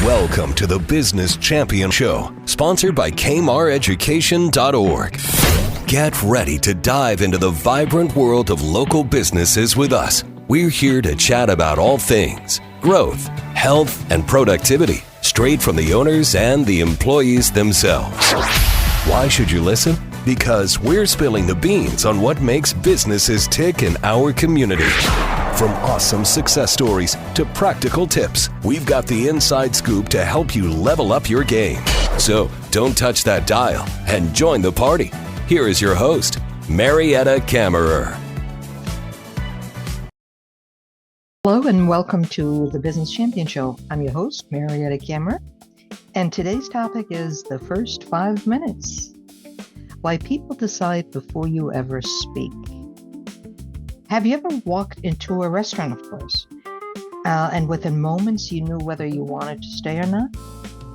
Welcome to the Business Champion Show, sponsored by KMAReducation.org. Get ready to dive into the vibrant world of local businesses with us. We're here to chat about all things growth, health, and productivity, straight from the owners and the employees themselves. Why should you listen? Because we're spilling the beans on what makes businesses tick in our community. From awesome success stories to practical tips, we've got the inside scoop to help you level up your game. So don't touch that dial and join the party. Here is your host, Marietta Kammerer. Hello and welcome to the Business Champion Show. I'm your host, Marietta Kammerer, and today's topic is the first 5 minutes. Why people decide before you ever speak. Have you ever walked into a restaurant, of course, and within moments you knew whether you wanted to stay or not?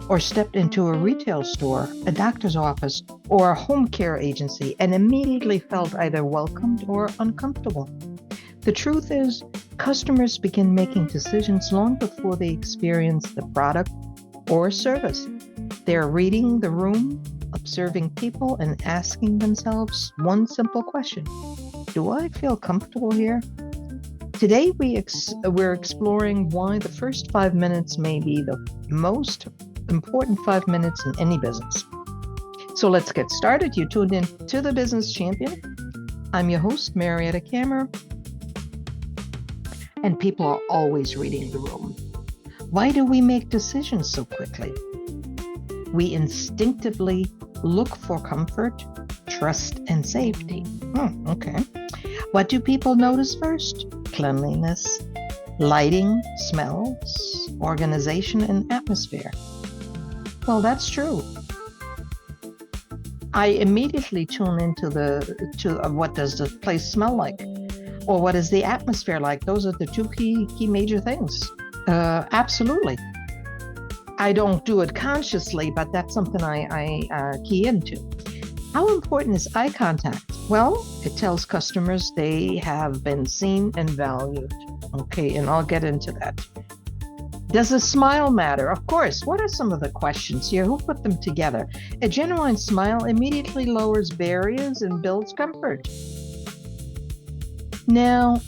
Or stepped into a retail store, a doctor's office, or a home care agency and immediately felt either welcomed or uncomfortable? The truth is, customers begin making decisions long before they experience the product or service. They're reading the room, observing people, and asking themselves one simple question. Do I feel comfortable here? Today, we're exploring why the first 5 minutes may be the most important 5 minutes in any business. So let's get started. You tuned in to the Business Champion. I'm your host, Marietta Kammerer. And people are always reading the room. Why do we make decisions so quickly? We instinctively look for comfort, trust, and safety. Okay. What do people notice first? Cleanliness, lighting, smells, organization, and atmosphere. Well, that's true. I immediately tune into what does the place smell like, or what is the atmosphere like. Those are the two key major things. Absolutely. I don't do it consciously, but that's something I key into. How important is eye contact? Well, it tells customers they have been seen and valued. Okay, and I'll get into that. Does a smile matter? Of course. What are some of the questions here? Who put them together? A genuine smile immediately lowers barriers and builds comfort. Now,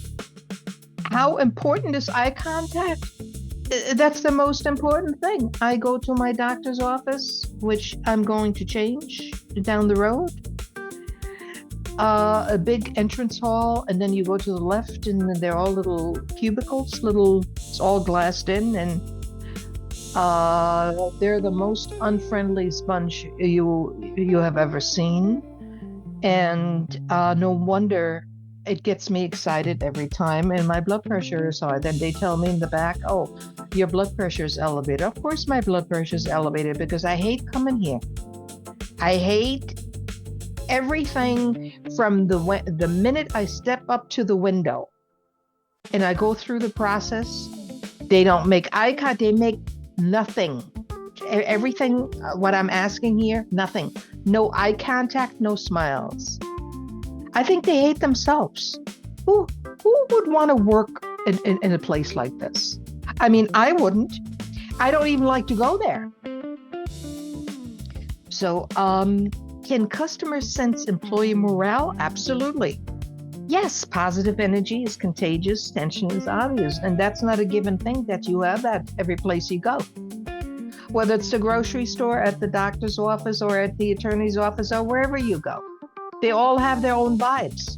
how important is eye contact? That's the most important thing. I go to my doctor's office, which I'm going to change down the road. A big entrance hall, and then you go to the left, and they're all little cubicles, it's all glassed in, and they're the most unfriendly bunch you have ever seen. And no wonder it gets me excited every time, and my blood pressure is high. Then they tell me in the back, oh, your blood pressure is elevated. Of course my blood pressure is elevated because I hate coming here. I hate everything from the minute I step up to the window and I go through the process. They don't make eye contact. They make nothing. Everything, what I'm asking here, nothing. No eye contact, no smiles. I think they hate themselves. Who would want to work in a place like this? I mean, I wouldn't. I don't even like to go there. So, can customers sense employee morale? Absolutely. Yes, positive energy is contagious, tension is obvious, and that's not a given thing that you have at every place you go. Whether it's the grocery store, at the doctor's office, or at the attorney's office, or wherever you go. They all have their own vibes.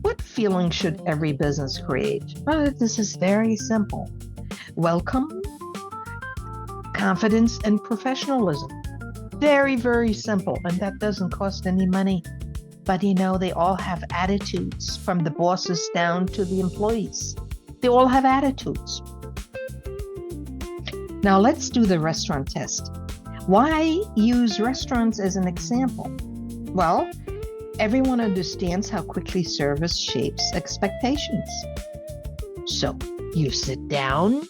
What feeling should every business create? Well, this is very simple. Welcome, confidence, and professionalism. Very, very simple, and that doesn't cost any money. But they all have attitudes, from the bosses down to the employees. They all have attitudes. Now let's do the restaurant test. Why use restaurants as an example? Well, everyone understands how quickly service shapes expectations. So you sit down,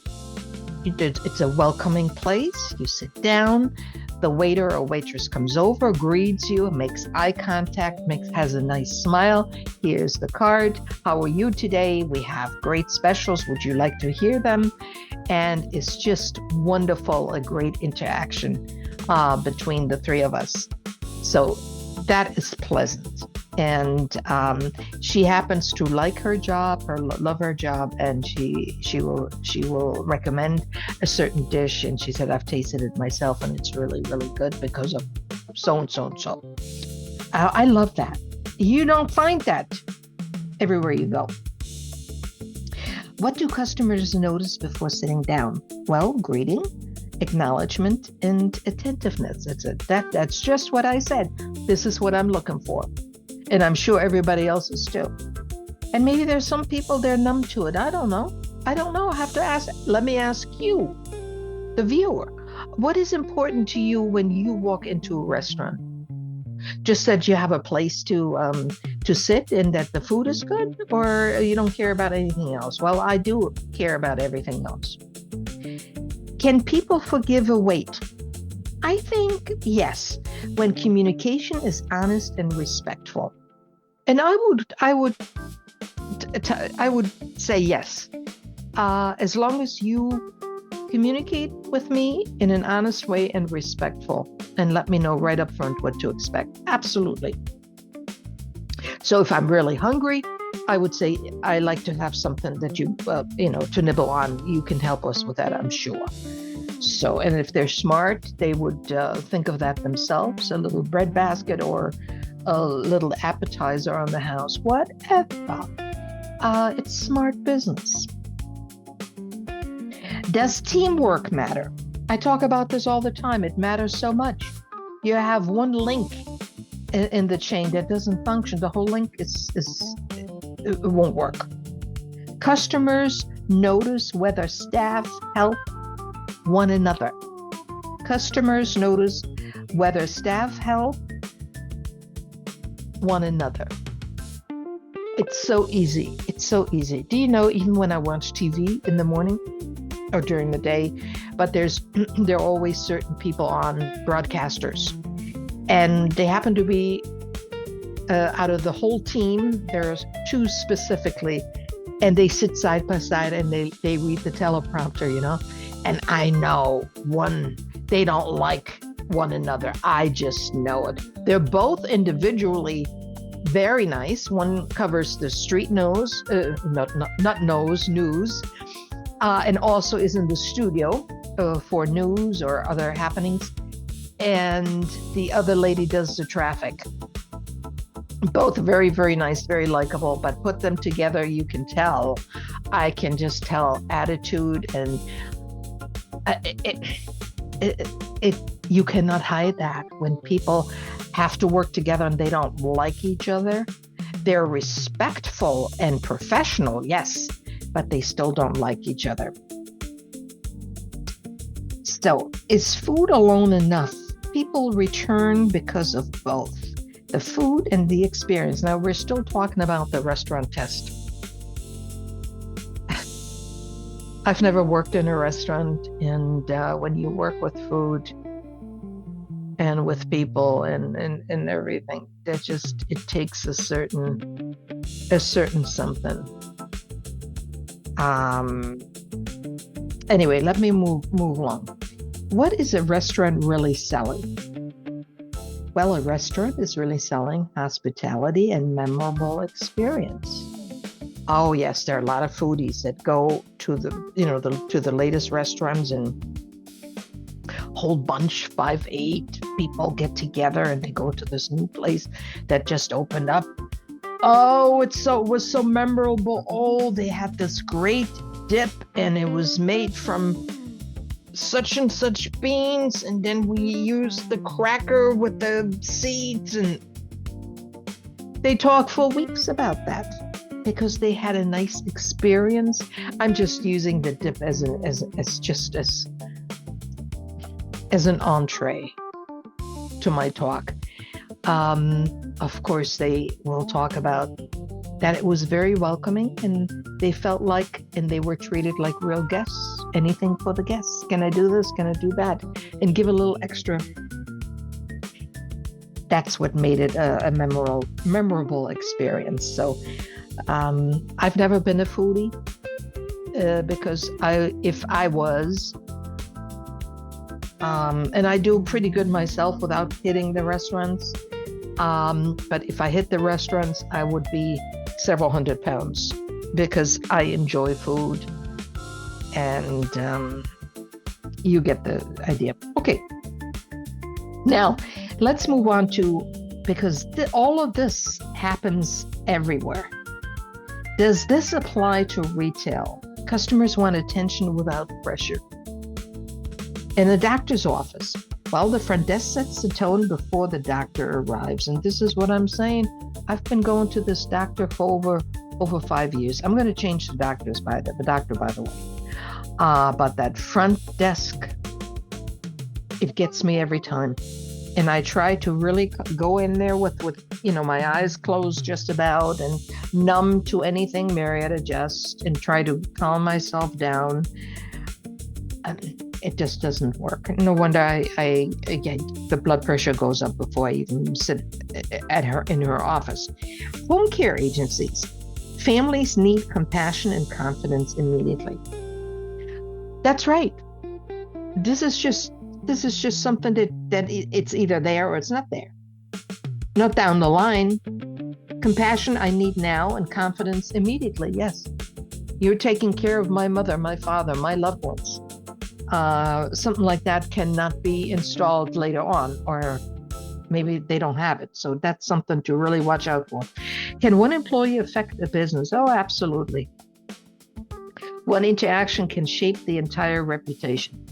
it's a welcoming place, you sit down, the waiter or waitress comes over, greets you, makes eye contact, has a nice smile. Here's the card. How are you today? We have great specials. Would you like to hear them? And it's just wonderful, a great interaction between the three of us. So that is pleasant. And she happens to like her job, love her job, and she will recommend a certain dish. And she said, I've tasted it myself, and it's really, really good because of so and so and so. I love that. You don't find that everywhere you go. What do customers notice before sitting down? Well, greeting, acknowledgement, and attentiveness. That's just what I said. This is what I'm looking for. And I'm sure everybody else is too. And maybe there's some people, they're numb to it. I don't know. I have to ask. Let me ask you, the viewer. What is important to you when you walk into a restaurant? Just that you have a place to sit and that the food is good, or you don't care about anything else? Well, I do care about everything else. Can people forgive a wait? I think yes, when communication is honest and respectful. And I would say yes, as long as you communicate with me in an honest way and respectful, and let me know right up front what to expect. Absolutely. So if I'm really hungry, I would say I like to have something that you to nibble on. You can help us with that, I'm sure. So, and if they're smart, they would think of that themselves, a little bread basket or a little appetizer on the house, whatever. It's smart business. Does teamwork matter? I talk about this all the time. It matters so much. You have one link in the chain that doesn't function. The whole link it won't work. Customers notice whether staff help one another. Customers notice whether staff help one another. It's so easy. It's so easy. Do you know, even when I watch TV in the morning or during the day, but there are always certain people on, broadcasters, and they happen to be out of the whole team, there's two specifically, and they sit side by side and they read the teleprompter, and I know they don't like one another. I just know it. They're both individually very nice. One covers the street news, news, and also is in the studio for news or other happenings. And the other lady does the traffic. Both very, very nice, very likable, but put them together, you can tell. I can just tell attitude, and you cannot hide that. When people have to work together and they don't like each other, they're respectful and professional, yes, but they still don't like each other. So, is food alone enough? People return because of both the food and the experience. Now, we're still talking about the restaurant test. I've never worked in a restaurant, and when you work with food and with people and everything, it takes a certain something. Anyway, let me move along. What is a restaurant really selling? Well, a restaurant is really selling hospitality and memorable experience. Oh yes, there are a lot of foodies that go to the latest restaurants, and whole bunch, 5-8 people get together and they go to this new place that just opened up. Oh, it was so memorable. Oh, they had this great dip, and it was made from such and such beans, and then we used the cracker with the seeds, and they talk for weeks about that because they had a nice experience. I'm just using the dip as an entree to my talk. Of course, they will talk about that it was very welcoming, and they felt like, and they were treated like real guests. Anything for the guests. Can I do this? Can I do that? And give a little extra. That's what made it a memorable experience. So I've never been a foodie. because if I was, and I do pretty good myself without hitting the restaurants. But if I hit the restaurants, I would be several hundred pounds because I enjoy food, and you get the idea. Okay. Now, let's move on to, because all of this happens everywhere. Does this apply to retail? Customers want attention without pressure. In a doctor's office, well, the front desk sets the tone before the doctor arrives. And this is what I'm saying. I've been going to this doctor for over 5 years. I'm going to change the doctor, by the way. But that front desk, it gets me every time. And I try to really go in there with my eyes closed just about and numb to anything Marietta just, and try to calm myself down. It just doesn't work. No wonder I the blood pressure goes up before I even sit in her office. Home care agencies. Families need compassion and confidence immediately. That's right. This is just something that it's either there or it's not there. Not down the line. Compassion I need now, and confidence immediately. Yes. You're taking care of my mother, my father, my loved ones. Something like that cannot be installed later on, or maybe they don't have it. So that's something to really watch out for. Can one employee affect a business? Oh, absolutely. One interaction can shape the entire reputation.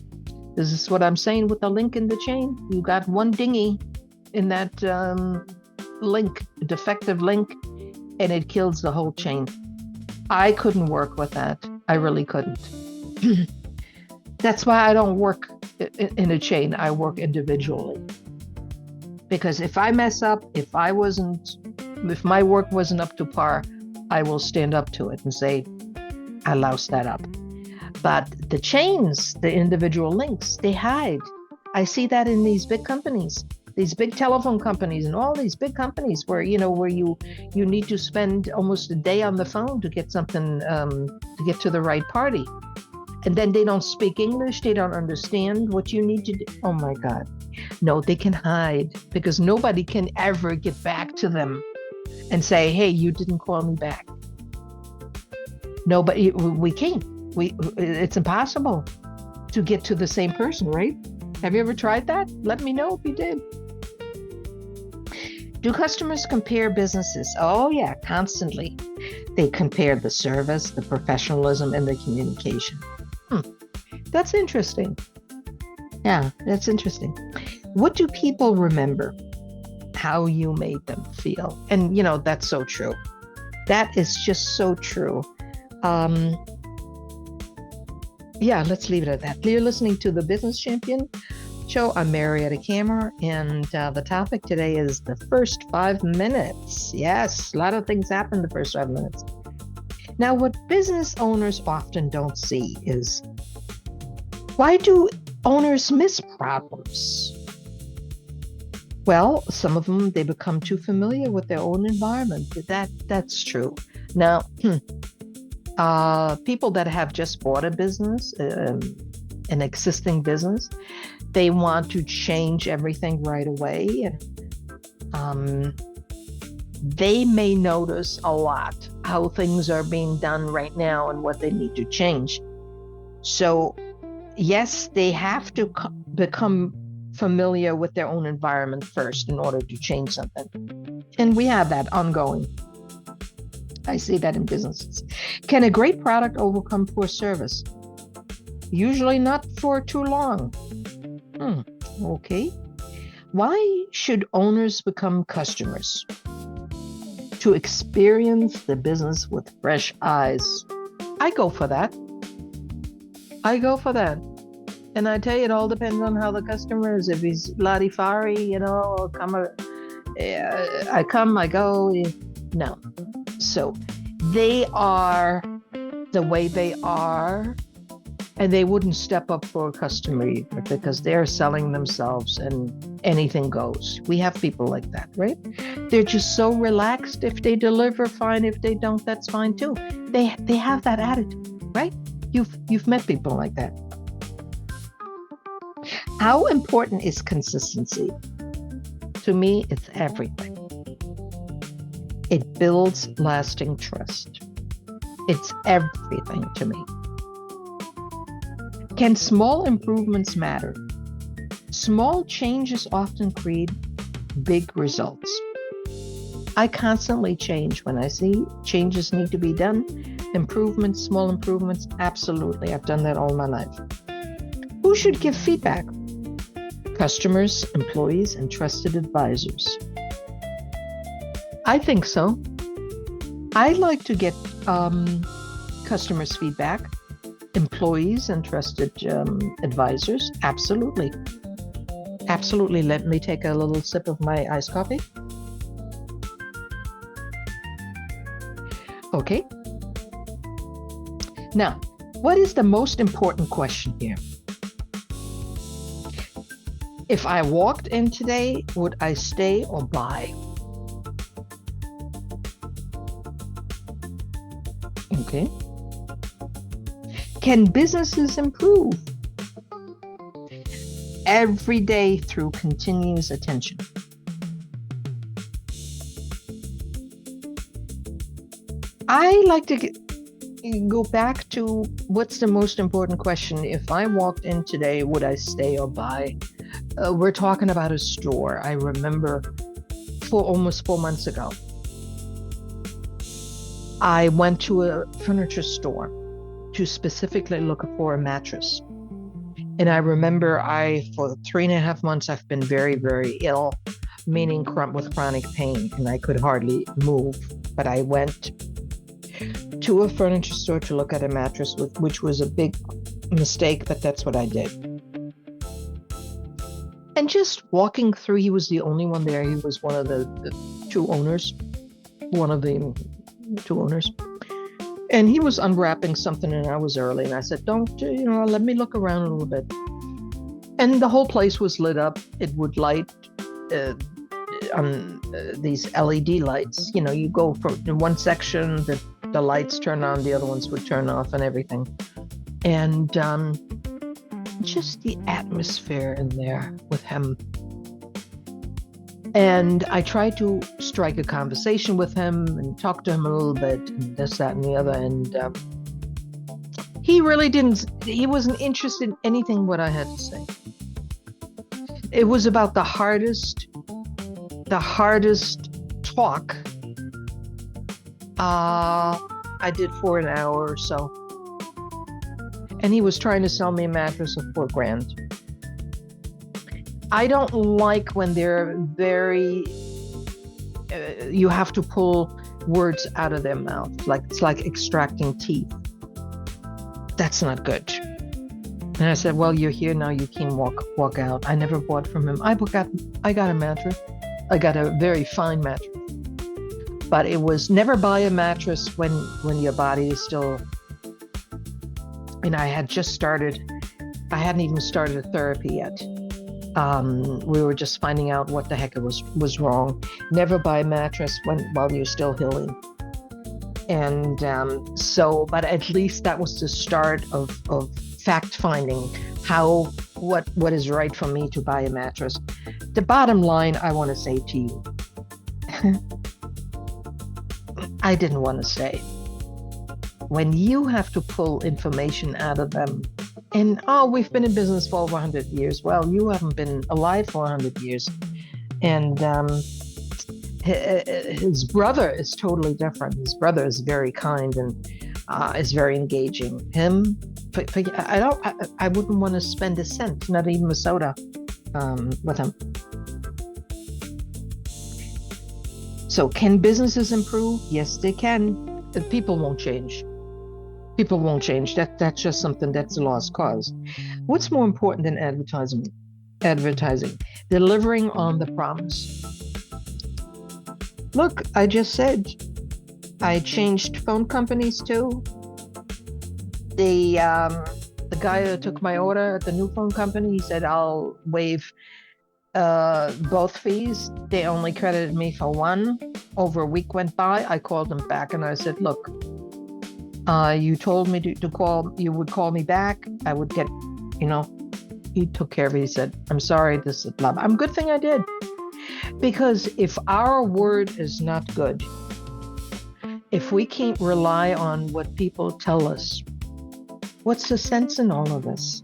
This is what I'm saying with the link in the chain. You got one dinghy in that link, a defective link, and it kills the whole chain. I couldn't work with that. I really couldn't. That's why I don't work in a chain. I work individually. Because if I mess up, if my work wasn't up to par, I will stand up to it and say, I loused that up. But the chains, the individual links, they hide. I see that in these big companies, these big telephone companies, and all these big companies where you need to spend almost a day on the phone to get something, to get to the right party. And then they don't speak English. They don't understand what you need to do. Oh my God. No, they can hide, because nobody can ever get back to them and say, hey, you didn't call me back. Nobody, we can't. It's impossible to get to the same person, right? Have you ever tried that? Let me know if you did. Do customers compare businesses? Oh yeah, constantly. They compare the service, the professionalism, and the communication. That's interesting. Yeah, that's interesting. What do people remember? How you made them feel. And that's so true. That is just so true. Yeah, let's leave it at that. You're listening to the Business Champion Show. I'm Marietta Kammer, and the topic today is the first 5 minutes. Yes, a lot of things happen in the first 5 minutes. Now, what business owners often don't see is, why do owners miss problems? Well, some of them, they become too familiar with their own environment. That's true. Now, people that have just bought a business, an existing business, they want to change everything right away. They may notice a lot how things are being done right now and what they need to change. So, yes, they have to become familiar with their own environment first in order to change something. And we have that ongoing. I see that in businesses. Can a great product overcome poor service? Usually not for too long. Okay. Why should owners become customers? To experience the business with fresh eyes. I go for that. And I tell you, it all depends on how the customer is. If he's Larifari, I come, I go. No. So they are the way they are, and they wouldn't step up for a customer either, because they're selling themselves and anything goes. We have people like that, right? They're just so relaxed. If they deliver, fine. If they don't, that's fine too. They have that attitude, right? You've met people like that. How important is consistency? To me, it's everything. It builds lasting trust. It's everything to me. Can small improvements matter? Small changes often create big results. I constantly change when I see changes need to be done. Improvements, small improvements, absolutely. I've done that all my life. Who should give feedback? Customers, employees, and trusted advisors. I think so. I like to get customers' feedback, employees, and trusted advisors. Absolutely. Absolutely. Let me take a little sip of my iced coffee. Okay. Now, what is the most important question here? If I walked in today, would I stay or buy? Okay. Can businesses improve? Every day through continuous attention. I like to go back to what's the most important question. If I walked in today, would I stay or buy? We're talking about a store. I remember almost 4 months ago, I went to a furniture store to specifically look for a mattress. And I remember for 3.5 months, I've been very, very ill, meaning with chronic pain, and I could hardly move. But I went to a furniture store to look at a mattress, which was a big mistake, but that's what I did. And just walking through, he was the only one there. He was one of the two owners, And he was unwrapping something, and I was early, and I said, let me look around a little bit. And the whole place was lit up. It would light on these LED lights. You go from one section, the lights turn on, the other ones would turn off and everything. And just the atmosphere in there with him. And I tried to strike a conversation with him and talk to him a little bit, and this, that, and the other. And he wasn't interested in anything what I had to say. It was about the hardest talk I did for an hour or so. And he was trying to sell me a mattress of $4,000. I don't like when they're very, you have to pull words out of their mouth. It's like extracting teeth. That's not good. And I said, well, you're here now, you can walk out. I never bought from him. I got a mattress. I got a very fine mattress. But it was never buy a mattress when your body is still, and I hadn't even started a therapy yet. We were just finding out what the heck was wrong. Never buy a mattress while you're still healing. And but at least that was the start of fact finding what is right for me to buy a mattress. The bottom line I want to say to you, I didn't want to say. When you have to pull information out of them, and we've been in business for over 100 years. Well, you haven't been alive for 100 years. And his brother is totally different. His brother is very kind and is very engaging. I wouldn't want to spend a cent, not even a soda, with him. So can businesses improve? Yes, they can. People won't change. People won't change. That's just something that's a lost cause. What's more important than advertising? Delivering on the promise. Look, I just said I changed phone companies too. The guy that took my order at the new phone company, he said, I'll waive both fees. They only credited me for one. Over a week went by. I called them back and I said, look, You told me to call, you would call me back. I would get, you know, he took care of it. He said, I'm sorry, this is blah, blah. Good thing I did. Because if our word is not good, if we can't rely on what people tell us, what's the sense in all of this?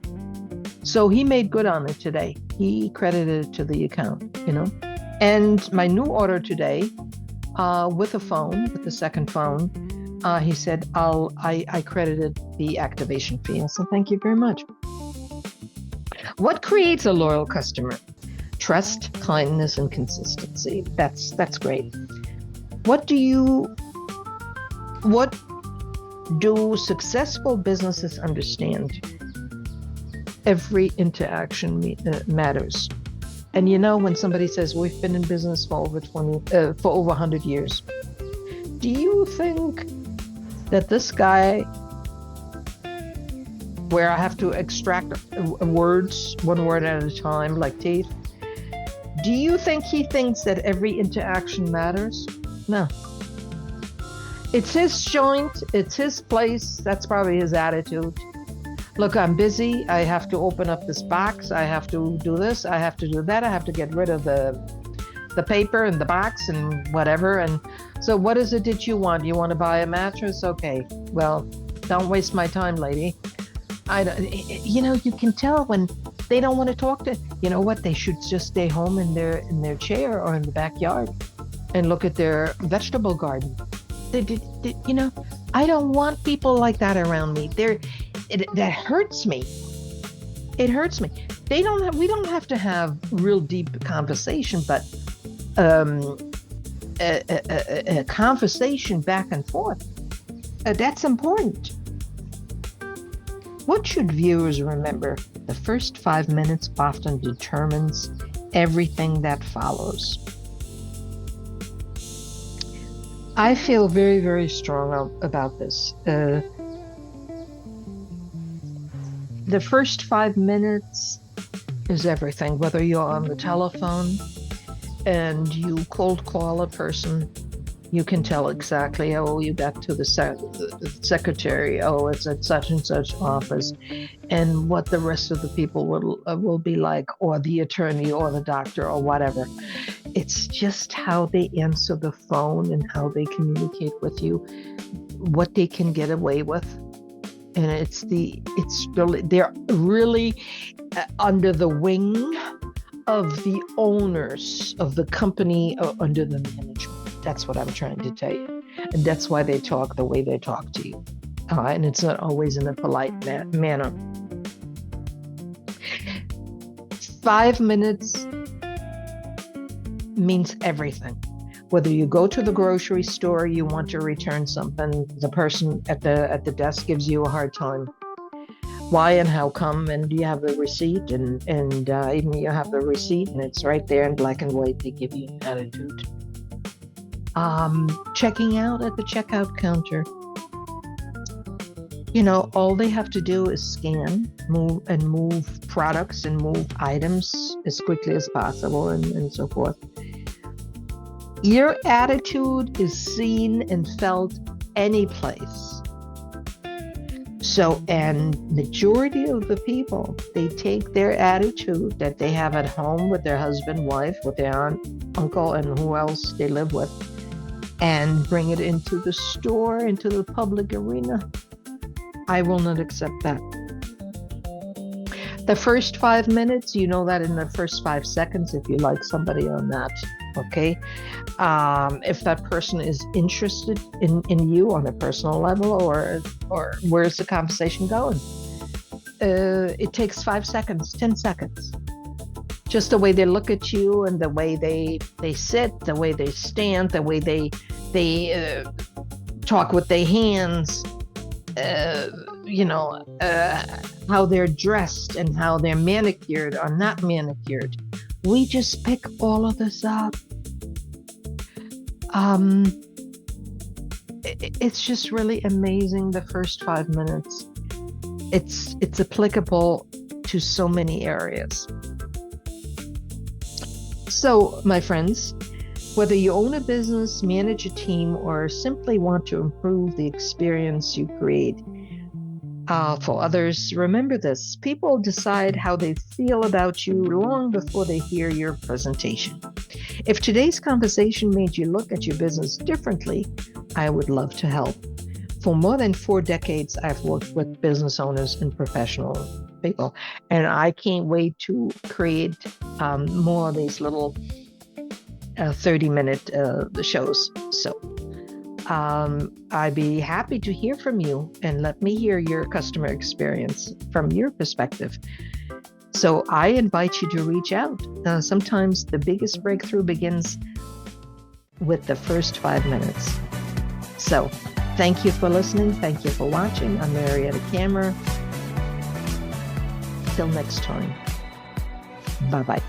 So he made good on it today. He credited it to the account, you know. And my new order today, with the second phone, he said, I credited the activation fee. I said, thank you very much. What creates a loyal customer? Trust, kindness, and consistency. That's great. What do successful businesses understand? Every interaction matters. And you know, when somebody says we've been in business for over 100 years, do you think that this guy, where I have to extract words, one word at a time, like teeth, do you think he thinks that every interaction matters? No. It's his joint, it's his place, that's probably his attitude. Look, I'm busy, I have to open up this box, I have to do this, I have to do that, I have to get rid of the paper and the box and whatever. And so what is it that you want? You want to buy a mattress? Okay, well, don't waste my time, lady. You can tell when they don't want to talk to, you know what, they should just stay home in their chair or in the backyard and look at their vegetable garden. I don't want people like that around me. That hurts me. It hurts me. We don't have to have real deep conversation, but a conversation back and forth. That's important. What should viewers remember? The first 5 minutes often determines everything that follows. I feel very, very strong about this. The first 5 minutes is everything. Whether you're on the telephone and you cold call a person, you can tell exactly, oh, you got to the secretary, oh, it's at such and such office, and what the rest of the people will be like, or the attorney or the doctor or whatever. It's just how they answer the phone and how they communicate with you, what they can get away with. And they're really under the wing of the owners of the company, under the management. That's what I'm trying to tell you. And that's why they talk the way they talk to you. And it's not always in a polite manner. 5 minutes means everything. Whether you go to the grocery store, you want to return something, the person at the desk gives you a hard time. Why and how come? And you have the receipt, and even you have the receipt, and it's right there in black and white. They give you an attitude. Checking out at the checkout counter. All they have to do is scan, move products and move items as quickly as possible, and so forth. Your attitude is seen and felt any place. So, and majority of the people, they take their attitude that they have at home with their husband, wife, with their aunt, uncle, and who else they live with, and bring it into the store, into the public arena. I will not accept that. The first 5 minutes, you know that in the first 5 seconds, if you like somebody or not, okay? If that person is interested in you on a personal level, or where's the conversation going? It takes 5 seconds, 10 seconds. Just the way they look at you and the way they sit, the way they stand, the way they talk with their hands, how they're dressed and how they're manicured or not manicured. We just pick all of this up. It's just really amazing, the first 5 minutes. It's applicable to so many areas. So, my friends, Whether you own a business, manage a team, or simply want to improve the experience you create for others, remember this: people decide how they feel about you long before they hear your presentation. If today's conversation made you look at your business differently, I would love to help. For more than 4 decades, I've worked with business owners and professional people, and I can't wait to create more of these little 30-minute shows. So I'd be happy to hear from you, and let me hear your customer experience from your perspective. So I invite you to reach out. Sometimes the biggest breakthrough begins with the first 5 minutes. So thank you for listening. Thank you for watching. I'm Marietta Kammerer. Till next time. Bye-bye.